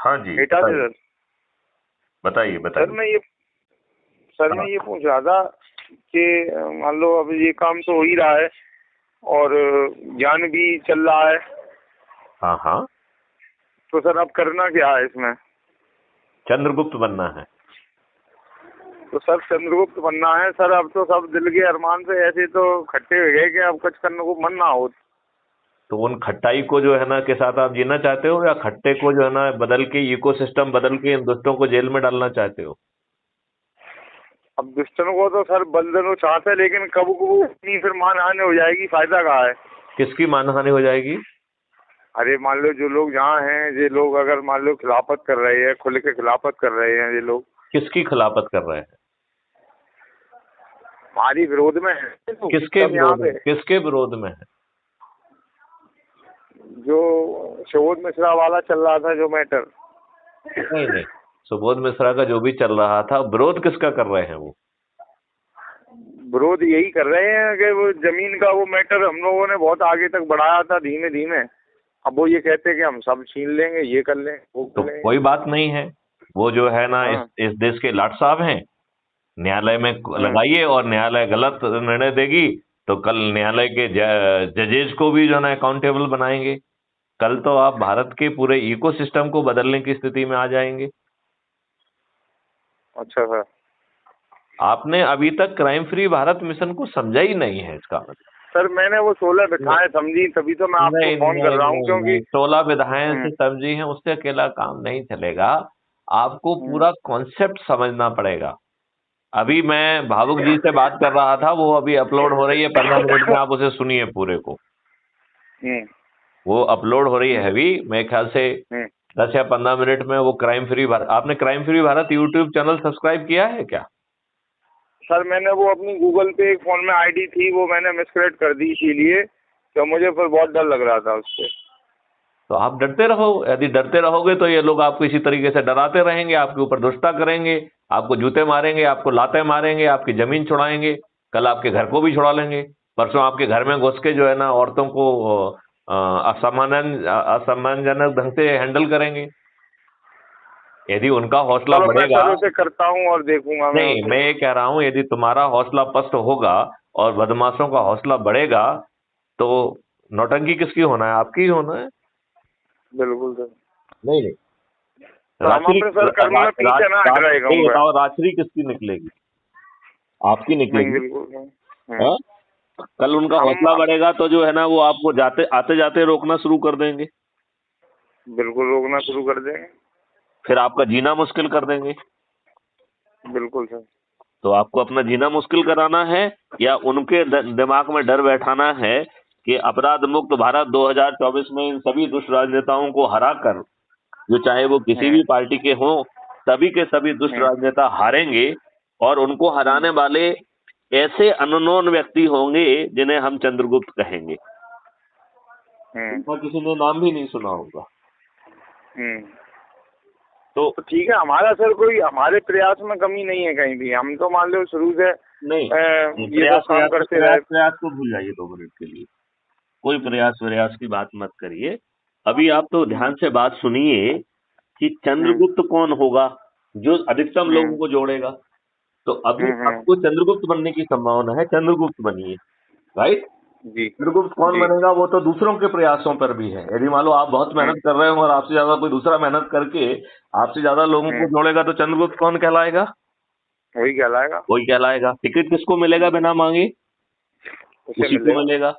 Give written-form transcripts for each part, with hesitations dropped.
हाँ जी, एटा से बताइए सर। बताइए सर बताइए। मैं ये पूछ रहा था कि मान लो अब ये काम तो हो ही रहा है और ज्ञान भी चल रहा है, हाँ हाँ, तो सर अब करना क्या है इसमें? चंद्रगुप्त बनना है। तो सर चंद्रगुप्त बनना है सर। अब तो सब दिल के अरमान से ऐसे तो खट्टे हो गए कि अब कुछ करने को मन ना हो। तो उन खट्टाई को जो है ना के साथ आप जीना चाहते हो, या खट्टे को जो है ना बदल के, इकोसिस्टम बदल के इन दुष्टों को जेल में डालना चाहते हो? अब दुष्टन को तो सर बंधन चाहते हैं, लेकिन कब को इतनी फिर मानहानि हो जाएगी, फायदा कहाँ है? किसकी मानहानि हो जाएगी? अरे मान लो जो लोग जहाँ हैं, ये लोग अगर मान लो खिलाफत कर रहे हैं, खुल के खिलाफत कर रहे हैं ये लोग, किसकी खिलाफत कर रहे हैं? हमारी विरोध में है तो किसके सब यहाँ विरोध पे। में, किसके विरोध में है? जो सुबोध मिश्रा वाला चल रहा था जो मैटर। नहीं नहीं, सुबोध मिश्रा का जो भी चल रहा था, विरोध किसका कर रहे हैं वो? विरोध यही कर रहे हैं कि वो जमीन का वो मैटर हम लोगों ने बहुत आगे तक बढ़ाया था धीमे धीमे। अब वो ये कहते हैं कि हम सब छीन लेंगे, ये कर लेंगे, वो तो कर लेंगे। कोई बात नहीं है, वो जो है ना हाँ इस देश के लाट साहब हैं। न्यायालय में हाँ। लगाइए, और न्यायालय गलत निर्णय देगी तो कल न्यायालय के जजेज को भी जो है ना अकाउंटेबल बनाएंगे। कल तो आप भारत के पूरे इकोसिस्टम को बदलने की स्थिति में आ जाएंगे। अच्छा सर। आपने अभी तक क्राइम फ्री भारत मिशन को समझा ही नहीं है, इसका मतलब। सर मैंने वो 16 बिठाए समझी, तभी तो मैं आपको नहीं फोन कर नहीं रहा हूँ, नहीं क्योंकि नहीं, 16 विधायन हम्म, से समझी हैं उससे अकेला काम नहीं चलेगा। आपको हम्म। पूरा कॉन्सेप्ट समझना पड़ेगा। अभी मैं भावुक जी से बात कर रहा था, वो अभी अपलोड हो रही है, 15 मिनट में आप उसे सुनिए पूरे को। हम्म, वो अपलोड हो रही है अभी, मेरे ख्याल से हम्म। 10 या 15 मिनट में। वो क्राइम फ्री भारत, आपने crime free Bharat YouTube channel subscribe किया है क्या? सर मैंने वो अपनी गूगल पे एक फोन में आईडी थी, वो मैंने मिसक्रिएट कर दी, इसीलिए तो मुझे फिर बहुत डर लग रहा था उससे। तो आप डरते रहो। यदि डरते रहोगे तो ये लोग आपको इसी तरीके से डराते रहेंगे, आपके ऊपर दुष्टता करेंगे, आपको जूते मारेंगे, आपको लाते मारेंगे, आपकी जमीन छुड़ाएंगे, कल आपके घर को भी छुड़ा लेंगे। परसों आपके घर में घुस के जो है ना औरतों को असम्मानजनक ढंग से हैंडल करेंगे। यदि उनका हौसला चलो मैं बढ़ेगा। सर उसे करता हूँ और देखूंगा मैं नहीं, उसे। मैं ये कह रहा हूं, यदि तुम्हारा हौसला पस्त होगा और बदमाशों का हौसला बढ़ेगा, तो नौटंकी किसकी होना है? आपकी ही होना है। बिल्कुल सर। नहीं नहीं, तो हम रात्रि अपने सर कर्म में पीछे ना हट रहे ये कहूँगा। बताओ, रात्रि किसकी निकलेगी? आपकी नहीं निकलेगी। बिल्कुल नहीं। हाँ? कल उनका हम हौसला बढ़ेगा तो जो है ना वो आपको जाते आते जाते रोकना शुरू कर देंगे। बिल्कुल रोकना शुरू कर देंगे। फिर आपका जीना मुश्किल कर देंगे। बिल्कुल सर। तो आपको अपना जीना मुश्किल कराना है, या उनके दिमाग में डर बैठाना है कि अपराध मुक्त भारत 2024 में इन सभी दुष्ट राजनेताओं को हराकर, जो चाहे वो किसी हम्म, भी पार्टी के हों, सभी के सभी दुष्ट हम्म, राजनेता हारेंगे, और उनको हम्म, हराने वाले ऐसे अननोन व्यक्ति होंगे जिन्हें हम चंद्रगुप्त कहेंगे। हम्म, उनका किसी ने नाम भी नहीं सुना होगा। हम्म। तो तो ठीक है, हमारा सर कोई हमारे प्रयास में कमी नहीं है कहीं भी। हम तो मान लो शुरू से नहीं, ये सब काम करते रहे। प्रयास को भूल जाइए 2 मिनट के लिए। कोई प्रयास व्यास की बात मत करिए। अभी आप तो ध्यान से बात सुनिए कि हम्म, चंद्रगुप्त कौन होगा जो अधिकतम लोगों हम्म, को जोड़ेगा। तो अभी हम्म। आपको चंद्रगुप्त बनने की संभावना है, चंद्रगुप्त बनिए। राइट? जी चंद्रगुप्त कौन जी। बनेगा वो तो दूसरों के प्रयासों पर भी है। यदि मान लो आप बहुत हम्म, मेहनत कर रहे हो और आपसे ज्यादा कोई दूसरा मेहनत करके आपसे ज्यादा लोगों को हम्म। जोड़ेगा, तो चंद्रगुप्त कौन कहलाएगा? वही कहलाएगा। कोई कहलाएगा। टिकट किसको मिलेगा बिना मांगे? उसे उसी को मिलेगा। मिलेगा।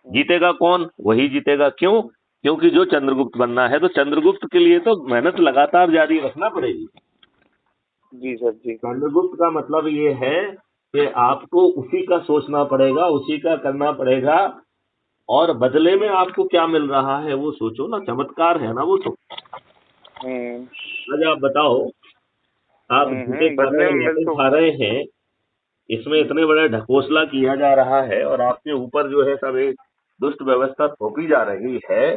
जीतेगा कौन? वही जीतेगा। क्यों? क्योंकि जो चंद्रगुप्त बनना है, तो चंद्रगुप्त के लिए तो मेहनत लगातार जारी रखना पड़ेगी। जी सर जी। चंद्रगुप्त का मतलब ये है कि आपको उसी का सोचना पड़ेगा, उसी का करना पड़ेगा, और बदले में आपको क्या मिल रहा है वो सोचो ना। चमत्कार है ना वो तो। हम्म, आज आप बताओ, आप झूठे खा रहे बदले हैं, में मिल लौटे तो। खा रहे हैं, इसमें इतने बड़े ढकोसला किया जा रहा है, और आपके ऊपर जो है सब एक दुष्ट व्यवस्था थोपी जा रही है।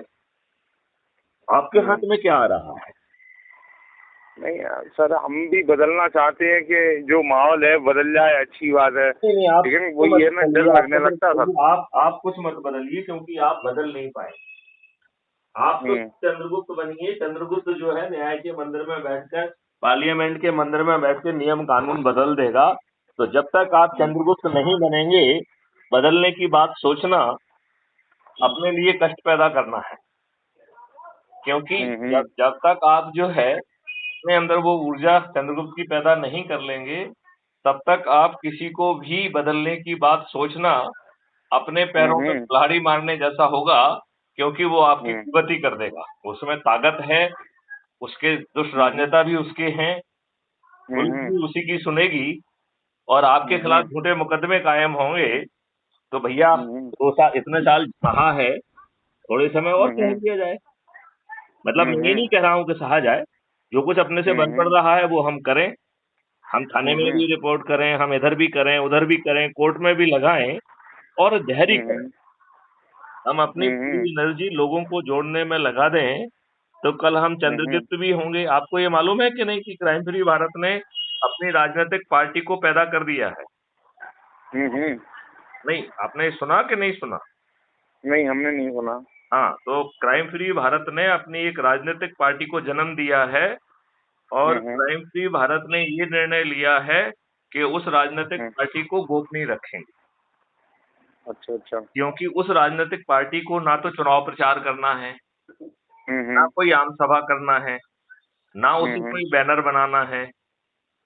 आपके हम्म, हाथ में क्या आ रहा है? नहीं यार, सर हम भी बदलना चाहते हैं कि जो माहौल है बदल जाए, अच्छी बात है, नहीं नहीं, आप लेकिन तो वही मत है ना, बदलिए, डर लगने लगता है सर। आप कुछ मत बदलिए, क्योंकि आप बदल नहीं पाए। आप तो चंद्रगुप्त बनिए। चंद्रगुप्त जो है न्याय के मंदिर में बैठकर, पार्लियामेंट के मंदिर में बैठकर नियम कानून बदल देगा। तो जब तक आप चंद्रगुप्त नहीं बनेंगे, बदलने की बात सोचना अपने लिए कष्ट पैदा करना है। क्योंकि जब जब तक आप जो है अपने अंदर वो ऊर्जा चंद्रगुप्त की पैदा नहीं कर लेंगे, तब तक आप किसी को भी बदलने की बात सोचना अपने पैरों में कुल्हाड़ी मारने जैसा होगा, क्योंकि वो आपकी कुगति कर देगा। उसमें ताकत है, उसके दुष्ट राजनेता भी उसके हैं, पुलिस भी उसी की सुनेगी, और आपके खिलाफ झूठे मुकदमे कायम होंगे। तो भैया 2 साल, इतने साल सहा है, थोड़े समय और सह लिया जाए। मतलब मैं ये नहीं कह रहा हूँ कि सहा जाए, जो कुछ अपने से बन पड़ रहा है वो हम करें। हम थाने में भी रिपोर्ट करें, हम इधर भी करें, उधर भी करें, कोर्ट में भी लगाएं और जहरी करें। हम अपनी पूरी एनर्जी लोगों को जोड़ने में लगा दें, तो कल हम चंद्रगुप्त भी होंगे। आपको ये मालूम है कि नहीं कि क्राइम फ्री भारत ने अपनी राजनीतिक पार्टी को पैदा कर दिया है? नहीं, आपने सुना कि नहीं सुना? नहीं, हमने नहीं सुना। हाँ, तो क्राइम फ्री भारत ने अपनी एक राजनीतिक पार्टी को जन्म दिया है, और क्राइम फ्री भारत ने ये निर्णय लिया है कि उस राजनीतिक पार्टी को गोपनीय रखेंगे। अच्छा। क्योंकि उस राजनीतिक पार्टी को ना तो चुनाव प्रचार करना है, ना कोई आम सभा करना है, ना उसे कोई बैनर बनाना है,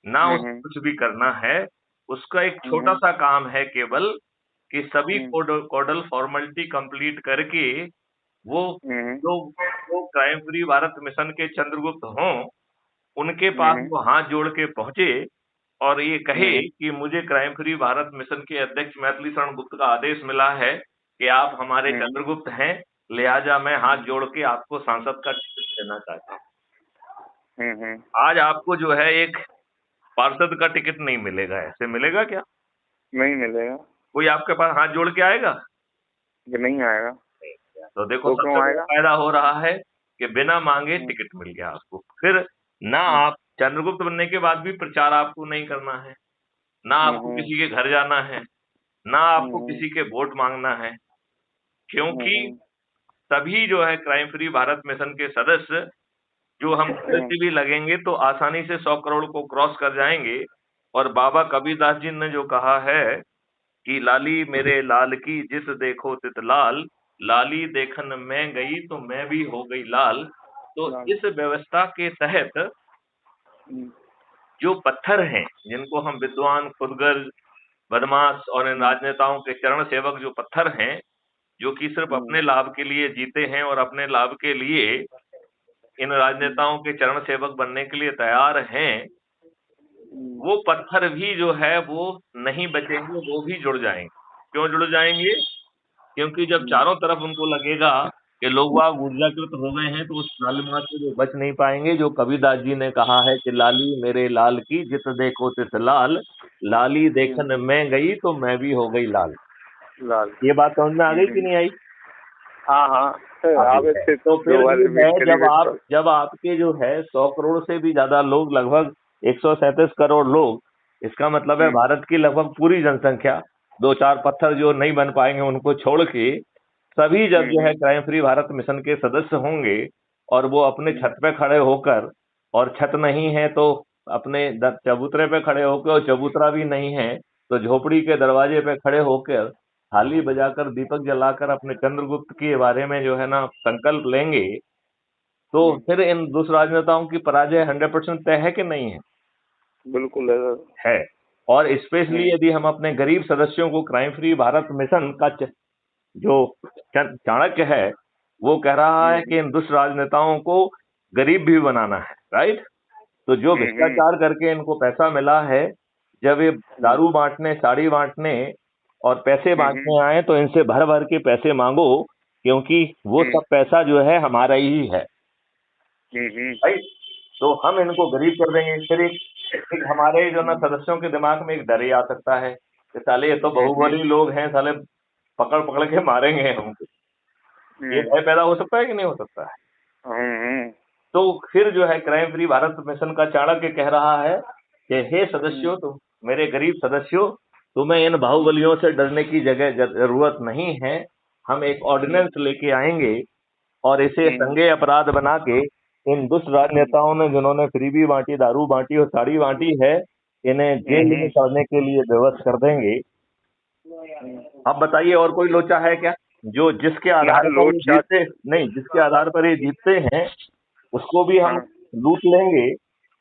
ना उसे कुछ भी करना है। उसका एक छोटा सा काम है केवल कि सभी कोडल फॉर्मेलिटी कंप्लीट करके वो जो क्राइम फ्री भारत मिशन के चंद्रगुप्त हों, उनके पास वो हाथ जोड़ के पहुंचे और ये कहे कि मुझे क्राइम फ्री भारत मिशन के अध्यक्ष मैथिली शरण गुप्त का आदेश मिला है कि आप हमारे चंद्रगुप्त हैं, लिहाजा मैं हाथ जोड़ के आपको सांसद का टिकट देना चाहता हूँ। आज आपको जो है एक पार्षद का टिकट नहीं मिलेगा, ऐसे मिलेगा क्या? नहीं मिलेगा। कोई आपके पास हाथ जोड़ के आएगा? नहीं आएगा। तो देखो, सबसे बड़ा फायदा हो रहा है कि बिना मांगे टिकट मिल गया आपको। फिर ना आप चंद्रगुप्त बनने के बाद भी प्रचार आपको नहीं करना है, ना आपको किसी के घर जाना है, ना आपको किसी के वोट मांगना है, क्योंकि सभी जो है क्राइम फ्री भारत मिशन के सदस्य जो हम से भी लगेंगे तो आसानी से 100 करोड़ को क्रॉस कर जाएंगे। और बाबा कबीरदास जी ने जो कहा है कि लाली मेरे लाल की जिस देखो तित लाल, लाली देखन मैं गई तो मैं भी हो गई लाल। तो इस व्यवस्था के तहत जो पत्थर हैं, जिनको हम विद्वान, खुदगर्ज, बदमाश और इन राजनेताओं के चरण सेवक जो पत्थर हैं, जो कि सिर्फ अपने लाभ के लिए जीते हैं और अपने लाभ के लिए इन राजनेताओं के चरण सेवक बनने के लिए तैयार हैं, वो पत्थर भी जो है वो नहीं बचेंगे, वो भी जुड़ जाएंगे। क्यों जुड़ जाएंगे? क्योंकि जब चारों तरफ उनको लगेगा कि लोग वाग ऊर्जाकृत हो गए हैं, तो उस लालिमा से वो बच नहीं पाएंगे। जो कबीरदास जी ने कहा है कि लाली मेरे लाल की जित देखो तित लाल, लाली देखन मैं गई तो मैं भी हो गई लाल। ये बात समझ में आ गई कि नहीं आई? हाँ। तो फिर है, जब आपके जो है 100 करोड़ से भी ज्यादा लोग, लगभग 137 करोड़ लोग, इसका मतलब है भारत की लगभग पूरी जनसंख्या, 2-4 पत्थर जो नहीं बन पाएंगे उनको छोड़ के सभी जब जो है क्राइम फ्री भारत मिशन के सदस्य होंगे, और वो अपने छत पे खड़े होकर, और छत नहीं है तो अपने चबूतरे पे खड़े होकर, और चबूतरा भी नहीं है तो झोपड़ी के दरवाजे पे खड़े होकर थाली बजाकर, दीपक जलाकर अपने चंद्रगुप्त के बारे में जो है ना संकल्प लेंगे, तो फिर इन दुष्ट राजनेताओं की पराजय 100% तय है कि नहीं है? बिल्कुल है। और स्पेशली यदि हम अपने गरीब सदस्यों को, क्राइम फ्री भारत मिशन का जो चाणक्य है वो कह रहा है कि इन दुष्ट राजनेताओं को गरीब भी बनाना है, राइट? तो जो भ्रष्टाचार करके इनको पैसा मिला है, जब ये दारू बांटने, साड़ी बांटने और पैसे बांटने आए, तो इनसे भर भर के पैसे मांगो, क्योंकि वो सब पैसा जो है हमारा ही है, राइट? तो हम इनको गरीब कर देंगे। फिर एक हमारे जो ना सदस्यों के दिमाग में एक डर ही आ सकता है कि साले ये तो बहुबली लोग हैं, साले पकड़ पकड़ के मारेंगे हमको। ये भय पैदा हो सकता है कि नहीं हो सकता है? तो फिर जो है क्राइम फ्री भारत मिशन का चाणक्य कह रहा है कि हे सदस्यों, तुम मेरे गरीब सदस्यों, तुम्हें इन बाहुबलियों से डरने की जरूरत नहीं है। हम एक ऑर्डिनेंस लेके आएंगे और इसे संज्ञेय अपराध बना के इन दुष्ट राजनेताओं ने जिन्होंने फ्रीबी बांटी, दारू बांटी और साड़ी बांटी है, इन्हें जेल में करने के लिए व्यवस्था कर देंगे। अब बताइए और कोई लोचा है क्या? जो जिसके आधार पर ये जीतते नहीं, जिसके आधार पर ये जीतते हैं उसको भी हम लूट लेंगे,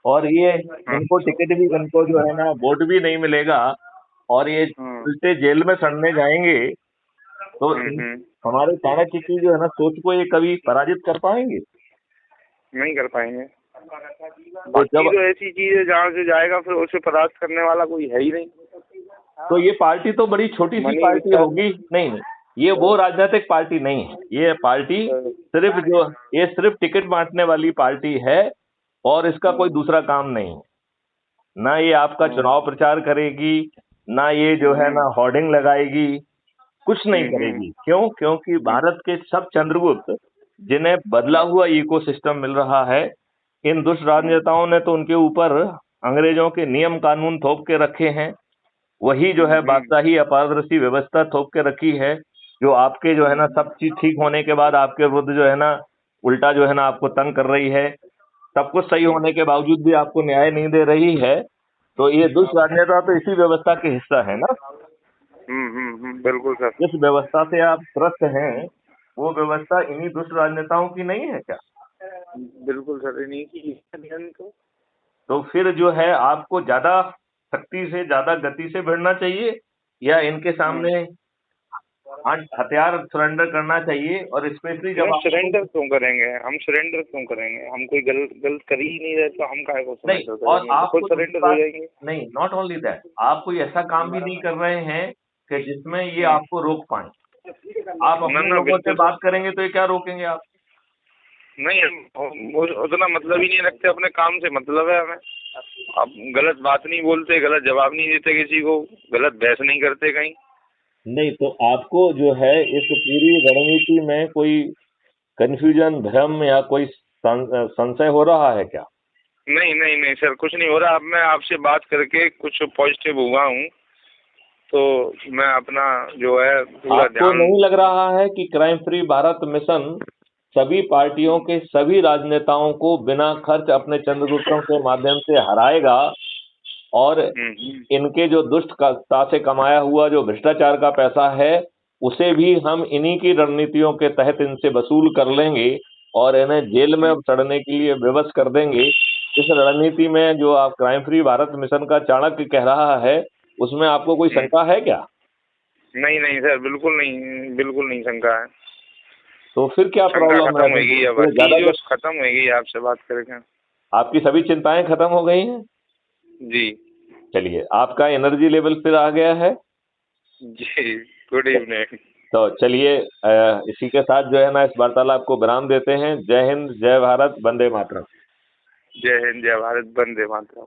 और ये इनको टिकट भी, इनको जो है ना वोट भी नहीं मिलेगा, और ये उल्टे जेल में सड़ने जाएंगे। तो हमारे चाणक्य की जो है ना सोच को ये कभी पराजित कर पाएंगे? नहीं कर पाएंगे। तो जब ऐसी चीज है जहाँ से जाएगा फिर उसे परास्त करने वाला कोई है ही नहीं। तो ये पार्टी तो बड़ी छोटी सी पार्टी होगी। नहीं, ये वो राजनीतिक पार्टी नहीं है। ये पार्टी सिर्फ टिकट बांटने वाली पार्टी है, और इसका कोई दूसरा काम नहीं है। ना ये आपका चुनाव प्रचार करेगी, ना ये जो है ना होर्डिंग लगाएगी, कुछ नहीं करेगी। क्यों? क्योंकि भारत के सब चंद्रगुप्त जिन्हें बदला हुआ इकोसिस्टम मिल रहा है, इन दुष्ट राजनेताओं ने तो उनके ऊपर अंग्रेजों के नियम कानून थोप के रखे हैं। वही जो है बादशाही अपारदर्शी व्यवस्था थोप के रखी है, जो आपके जो है ना सब चीज ठीक होने के बाद आपके विरुद्ध जो है ना उल्टा जो है ना आपको तंग कर रही है। सब कुछ सही होने के बावजूद भी आपको न्याय नहीं दे रही है। तो ये दुष्ट राजनेता तो इसी व्यवस्था के हिस्सा है ना। बिल्कुल सर। जिस व्यवस्था से आप त्रस्त हैं, वो व्यवस्था इन्हीं दुष्ट राजनेताओं की नहीं है क्या? बिल्कुल सर, इन्हीं की है। तो फिर जो है आपको ज्यादा शक्ति से, ज्यादा गति से भिड़ना चाहिए, या इनके सामने हथियार सरेंडर करना चाहिए? और स्पेशली जब सरेंडर क्यों करेंगे? हम सरेंडर क्यों करेंगे? हम कोई गलत कर ही नहीं रहे, तो हम काहे को नहीं, और आप सरेंडर हो जाएंगे? नहीं, नॉट ओनली दैट, आप कोई ऐसा काम भी नहीं कर रहे हैं कि जिसमें ये आपको रोक पाए। आप अपने लोगों से बात करेंगे तो ये क्या रोकेंगे आप? नहीं, उतना मतलब ही नहीं रखते, अपने काम से मतलब है हमें। आप गलत बात नहीं बोलते, गलत जवाब नहीं देते किसी को, गलत बहस नहीं करते कहीं। नहीं, तो आपको जो है इस पूरी रणनीति में कोई कंफ्यूजन, भ्रम या कोई संशय हो रहा है क्या? नहीं सर, कुछ नहीं हो रहा। अब मैं आपसे बात करके कुछ पॉजिटिव हुआ हूँ, तो मैं अपना जो है पूरा आपको नहीं लग रहा है कि क्राइम फ्री भारत मिशन सभी पार्टियों के सभी राजनेताओं को बिना खर्च अपने चंद्रगुप्तों के माध्यम से हराएगा, और इनके जो दुष्टता से कमाया हुआ जो भ्रष्टाचार का पैसा है उसे भी हम इन्हीं की रणनीतियों के तहत इनसे वसूल कर लेंगे, और इन्हें जेल में सड़ने के लिए विवश कर देंगे? इस रणनीति में जो आप क्राइम फ्री भारत मिशन का चाणक्य कह रहा है, उसमें आपको कोई शंका है क्या? नहीं सर, बिल्कुल नहीं शंका है। तो फिर क्या प्रॉब्लम है? खत्म होगी आपसे बात करके। आपकी सभी चिंताएं खत्म हो गई हैं? जी। चलिए, आपका एनर्जी लेवल फिर आ गया है जी। Good evening. तो चलिए, इसी के साथ जो है ना इस वार्तालाप को विराम देते हैं। जय हिंद, जय भारत, वंदे मातरम। जय हिंद, जय भारत, वंदे मातरम।